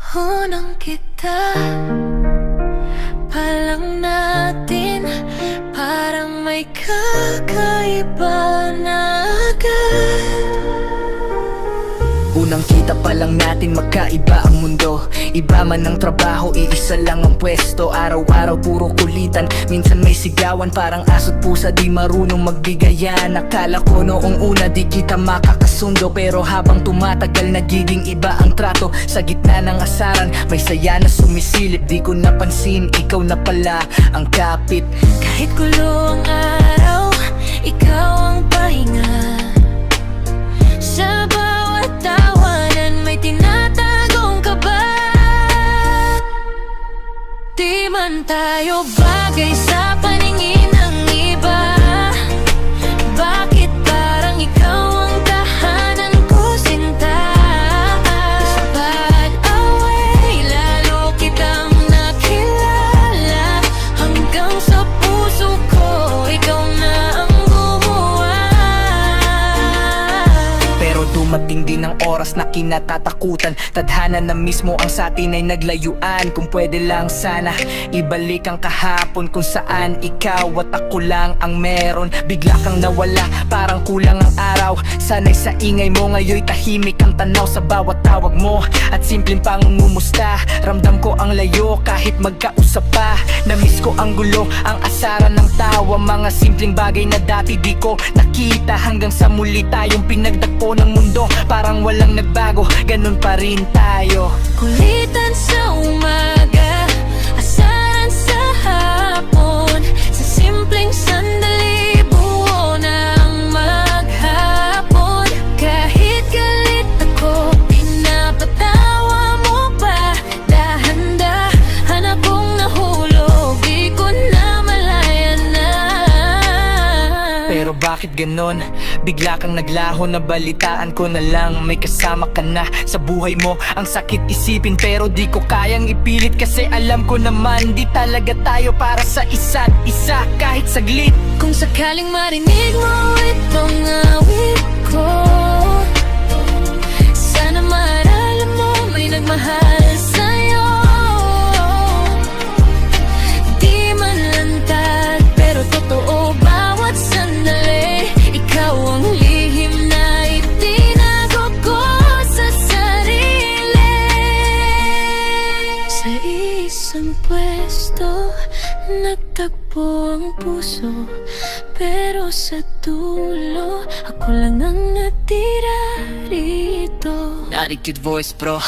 Unang kita palang natin, parang may kakaiba na agad. Unang kita pa lang natin, magkaiba ang mundo. Iba man ang trabaho, iisa lang ang pwesto. Araw-araw puro kulitan, minsan may sigawan. Parang aso't pusa, di marunong magbigayan. Akala ko noong una di kita makakasundo, pero habang tumatagal nagiging iba ang trato. Sa gitna ng asaran, may saya na sumisilip. Di ko napansin, ikaw na pala ang kapit. Kahit gulo ang araw, ikaw ang pahinga. Sa bawat tawanan may tinatagong kaba. Di man tayo bagay sa paningin ng iba. Bakit parang ikaw ang tahanan ko, sinta? Sa pag-away, lalo kitang nakilala. Hanggang sa puso ko, ikaw na ang gumawa. Pero dumating din ang oras na kinatatakutan. Tadhana na mismo ang sa atin ay naglayuan. Kung pwede lang sana ibalik ang kahapon, kung saan ikaw at ako lang ang meron. Bigla kang nawala, parang kulang ang araw. Sana'y sa ingay mo, ngayon tahimik ang tanaw sa bawat tawag mo. At simpleng pangungumusta, ramdam ko ang layo kahit magkausap pa. Namiss ko ang gulo, ang asaran ng tawa. Mga simpleng bagay na dati di ko nakita. Hanggang sa muli tayong pinagdagpo ng mundo. Parang walang nagbago, ganun pa rin tayo. Kulitan sa umaga, asaran sa hapon. Sa simpleng sandali, buo na ang maghapon. Kahit galit ako, pinapatawa mo pa. Dahan-dahan akong nahulog, di ko na malayan na. Pero bakit ganon? Bigla kang naglaho, nabalitaan ko na lang may kasama ka na sa buhay mo. Ang sakit isipin pero di ko kayang ipilit, kasi alam ko naman di talaga tayo para sa isa't isa kahit saglit. Kung sakaling marinig mo itong awit ko, sana maalala mo may nagmahal sa'yo. Di man lantad pero totoo bawat sandali. Ikaw ang lihim na itinago ko sa sarili. Sa isang pwesto nagtagpo ang puso, pero sa dulo ako lang ang natira rito. Attitude voice bro.